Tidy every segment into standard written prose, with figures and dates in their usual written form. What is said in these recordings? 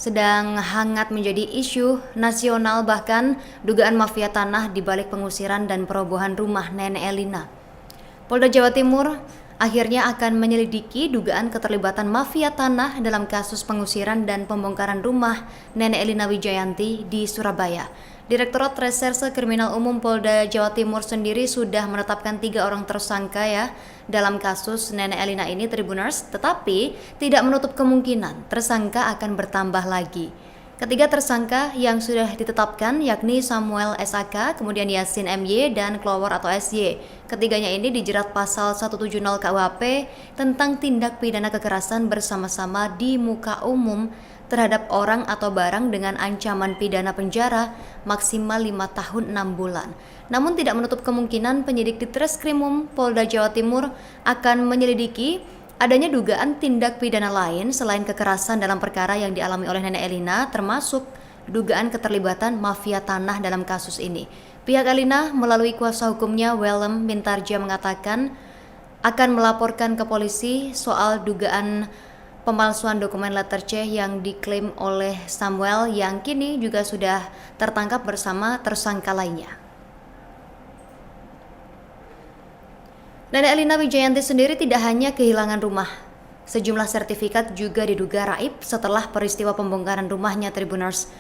sedang hangat menjadi isu nasional, bahkan dugaan mafia tanah di balik pengusiran dan perobohan rumah Nenek Elina. Polda Jawa Timur akhirnya akan menyelidiki dugaan keterlibatan mafia tanah dalam kasus pengusiran dan pembongkaran rumah Nenek Elina Wijayanti di Surabaya. Direktorat Reserse Kriminal Umum Polda Jawa Timur sendiri sudah menetapkan 3 orang tersangka dalam kasus Nenek Elina ini, Tribuners, tetapi tidak menutup kemungkinan tersangka akan bertambah lagi. Ketiga tersangka yang sudah ditetapkan yakni Samuel SAK, kemudian Yasin MY, dan Clower atau SY. Ketiganya ini dijerat pasal 170 KUHP tentang tindak pidana kekerasan bersama-sama di muka umum terhadap orang atau barang dengan ancaman pidana penjara maksimal 5 tahun 6 bulan. Namun tidak menutup kemungkinan penyidik di Treskrimum Polda Jawa Timur akan menyelidiki adanya dugaan tindak pidana lain selain kekerasan dalam perkara yang dialami oleh Nenek Elina, termasuk dugaan keterlibatan mafia tanah dalam kasus ini. Pihak Elina melalui kuasa hukumnya Willem Mintarja mengatakan akan melaporkan ke polisi soal dugaan pemalsuan dokumen letter C yang diklaim oleh Samuel yang kini juga sudah tertangkap bersama tersangka lainnya. Nenek Elina Wijayanti sendiri tidak hanya kehilangan rumah, sejumlah sertifikat juga diduga raib setelah peristiwa pembongkaran rumahnya, Tribuners.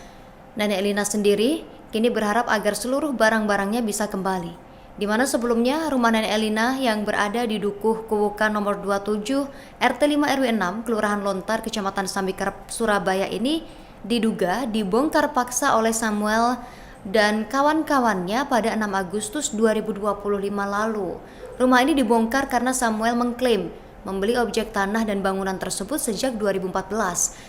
Nenek Elina sendiri kini berharap agar seluruh barang-barangnya bisa kembali, di mana sebelumnya rumah Nenek Elina yang berada di Dukuh Kuwukan nomor 27 RT 5 RW 6 Kelurahan Lontar Kecamatan Sambikerep Surabaya ini diduga dibongkar paksa oleh Samuel dan kawan-kawannya pada 6 Agustus 2025 lalu. Rumah ini dibongkar karena Samuel mengklaim membeli objek tanah dan bangunan tersebut sejak 2014.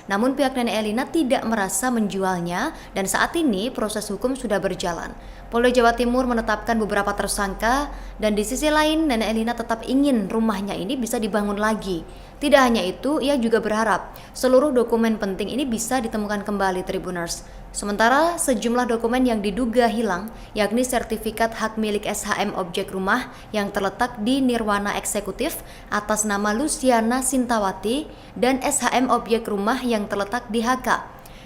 Namun pihak Nenek Elina tidak merasa menjualnya dan saat ini proses hukum sudah berjalan. Polda Jawa Timur menetapkan beberapa tersangka dan di sisi lain Nenek Elina tetap ingin rumahnya ini bisa dibangun lagi. Tidak hanya itu, ia juga berharap seluruh dokumen penting ini bisa ditemukan kembali, Tribuners. Sementara sejumlah dokumen yang diduga hilang, yakni sertifikat hak milik SHM objek rumah yang terletak di Nirwana Eksekutif atas nama Luciana Sintawati dan SHM objek rumah yang terletak di HK.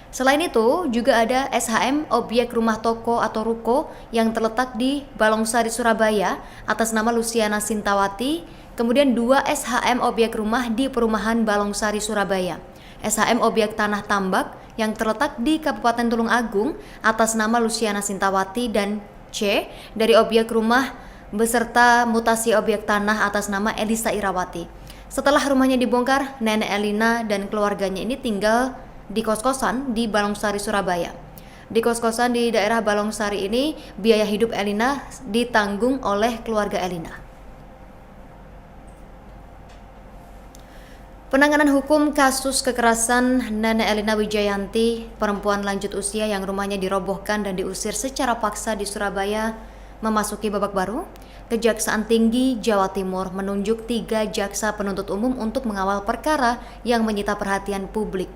Selain itu, juga ada SHM objek rumah toko atau ruko yang terletak di Balongsari, Surabaya atas nama Luciana Sintawati, kemudian 2 SHM objek rumah di Perumahan Balongsari, Surabaya. SHM objek tanah tambak yang terletak di Kabupaten Tulung Agung atas nama Luciana Sintawati, dan C dari objek rumah beserta mutasi objek tanah atas nama Elisa Irawati. Setelah rumahnya dibongkar, Nenek Elina dan keluarganya ini tinggal di kos-kosan di Balongsari, Surabaya. Di kos-kosan di daerah Balongsari ini, biaya hidup Elina ditanggung oleh keluarga Elina. Penanganan hukum kasus kekerasan Nenek Elina Wijayanti, perempuan lanjut usia yang rumahnya dirobohkan dan diusir secara paksa di Surabaya, memasuki babak baru. Kejaksaan Tinggi Jawa Timur menunjuk 3 jaksa penuntut umum untuk mengawal perkara yang menyita perhatian publik.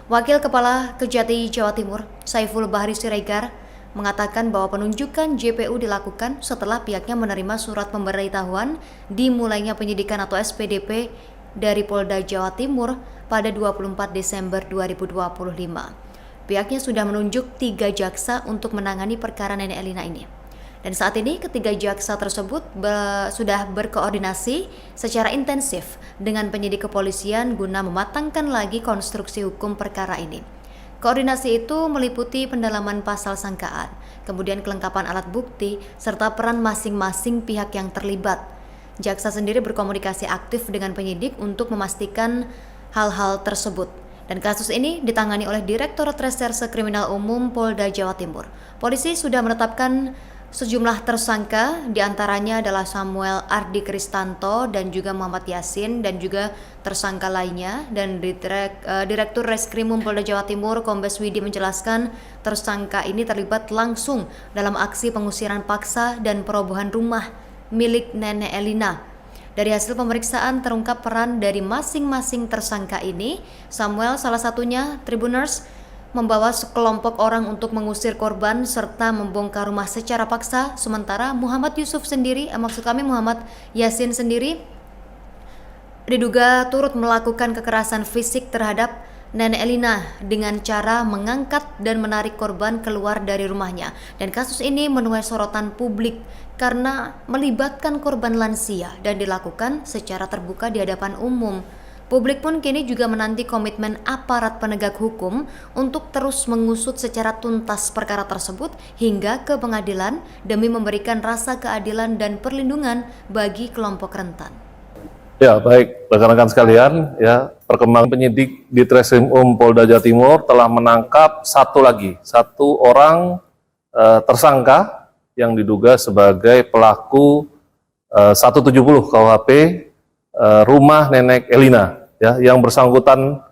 Wakil Kepala Kejati Jawa Timur, Saiful Bahri Siregar, mengatakan bahwa penunjukan JPU dilakukan setelah pihaknya menerima surat pemberitahuan dimulainya penyidikan atau SPDP dari Polda Jawa Timur pada 24 Desember 2025. Pihaknya sudah menunjuk 3 jaksa untuk menangani perkara Nenek Elina ini. Dan saat ini ketiga jaksa tersebut sudah berkoordinasi secara intensif dengan penyidik kepolisian guna mematangkan lagi konstruksi hukum perkara ini. Koordinasi itu meliputi pendalaman pasal sangkaan, kemudian kelengkapan alat bukti, serta peran masing-masing pihak yang terlibat. Jaksa sendiri berkomunikasi aktif dengan penyidik untuk memastikan hal-hal tersebut. Dan kasus ini ditangani oleh Direktorat Reserse Kriminal Umum Polda Jawa Timur. Polisi sudah menetapkan sejumlah tersangka, diantaranya adalah Samuel Ardi Kristanto dan juga Muhammad Yasin, dan juga tersangka lainnya. Dan Direktur Reskrimum Polda Jawa Timur Kombes Widi menjelaskan tersangka ini terlibat langsung dalam aksi pengusiran paksa dan perobohan rumah milik Nenek Elina. Dari hasil pemeriksaan terungkap peran dari masing-masing tersangka ini. Samuel salah satunya, Tribuners, membawa sekelompok orang untuk mengusir korban serta membongkar rumah secara paksa. Sementara Muhammad Yasin sendiri diduga turut melakukan kekerasan fisik terhadap Nenek Elina dengan cara mengangkat dan menarik korban keluar dari rumahnya. Dan kasus ini menuai sorotan publik karena melibatkan korban lansia dan dilakukan secara terbuka di hadapan umum. Publik pun kini juga menanti komitmen aparat penegak hukum untuk terus mengusut secara tuntas perkara tersebut hingga ke pengadilan demi memberikan rasa keadilan dan perlindungan bagi kelompok rentan. Ya, baik, rekan-rekan sekalian, ya, perkembangan penyidik di Treskrimum Polda Jawa Timur telah menangkap satu orang tersangka yang diduga sebagai pelaku 170 KUHP rumah Nenek Elina, ya, yang bersangkutan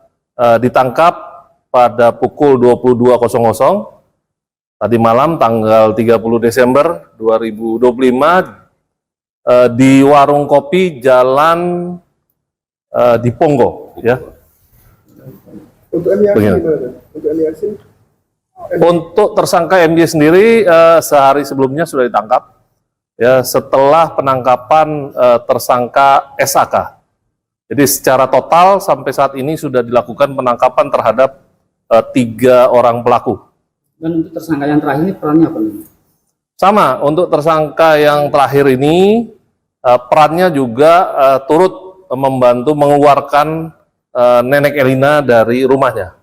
ditangkap pada pukul 22.00 tadi malam tanggal 30 Desember 2025 di warung kopi Jalan Diponggok, ya. Untuk tersangka MY sendiri sehari sebelumnya sudah ditangkap, ya, setelah penangkapan tersangka SAK. Jadi secara total sampai saat ini sudah dilakukan penangkapan terhadap 3 orang pelaku. Dan untuk tersangka yang terakhir ini perannya apa nih? Sama, untuk tersangka yang terakhir ini perannya juga turut membantu mengeluarkan Nenek Elina dari rumahnya.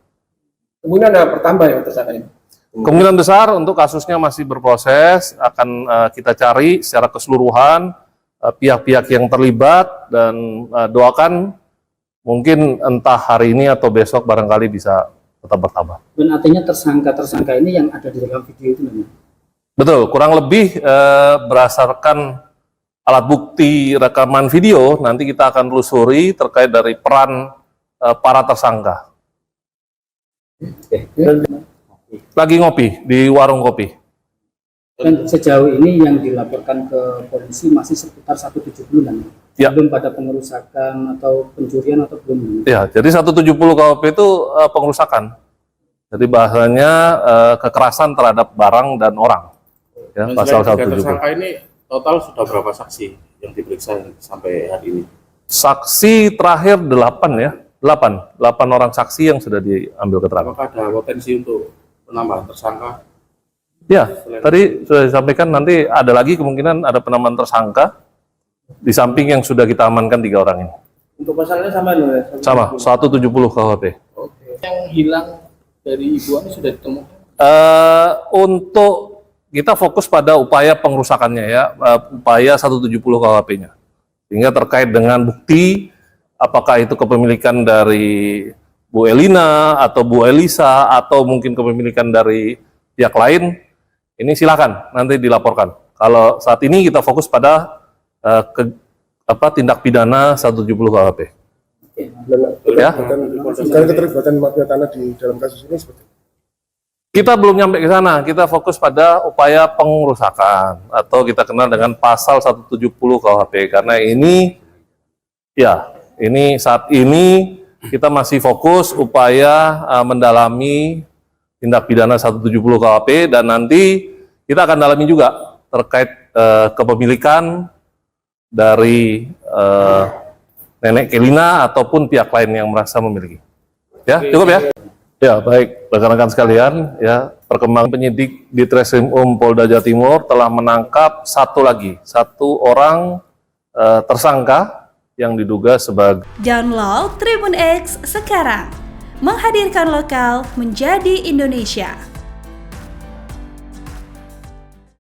Kemungkinan ada bertambah ya tersangka ini? Kemungkinan besar untuk kasusnya masih berproses, akan kita cari secara keseluruhan pihak-pihak yang terlibat dan doakan mungkin entah hari ini atau besok barangkali bisa tetap bertambah. Dan artinya tersangka-tersangka ini yang ada di dalam video itu namanya? Betul, kurang lebih berdasarkan alat bukti rekaman video, nanti kita akan telusuri terkait dari peran para tersangka. Lagi ngopi di warung kopi. Dan sejauh ini yang dilaporkan ke polisi masih sekitar 170-an. Ya. Belum pada pengerusakan atau pencurian atau belum? Ya, jadi 170 KUHP itu pengerusakan. Jadi bahasanya kekerasan terhadap barang dan orang. Ya, pasal 170. Tersangka ini total sudah berapa saksi yang diperiksa sampai hari ini? Saksi terakhir 8 ya, 8 orang saksi yang sudah diambil keterangan. Apakah ada potensi untuk penambahan tersangka? Ya, tadi sudah disampaikan nanti ada lagi kemungkinan ada penambahan tersangka di samping yang sudah kita amankan 3 orang ini. Untuk pasalnya sama ya? Sama, 170 KUHP. Oke. Yang hilang dari ibu ini sudah ditemukan? Untuk kita fokus pada upaya pengrusakannya ya, upaya 170 KUHP-nya. Sehingga terkait dengan bukti, apakah itu kepemilikan dari Bu Elina atau Bu Elisa atau mungkin kepemilikan dari pihak lain, ini silakan nanti dilaporkan. Kalau saat ini kita fokus pada tindak pidana 170 KUHP. Ya. Dan keterlibatan mafia tanah di dalam kasus ini seperti apa? Kita belum nyampe ke sana, kita fokus pada upaya pengerusakan atau kita kenal dengan pasal 170 KUHP karena ini ya, ini saat ini kita masih fokus upaya mendalami tindak pidana 170 KUHP dan nanti kita akan dalami juga terkait kepemilikan dari Nenek Elina ataupun pihak lain yang merasa memiliki. Ya, cukup ya? Ya, baik, rekan-rekan sekalian, ya, perkembangan penyidik di Treskrimum Polda Jawa Timur telah menangkap satu orang tersangka yang diduga sebagai Download Tribun X sekarang, menghadirkan lokal menjadi Indonesia.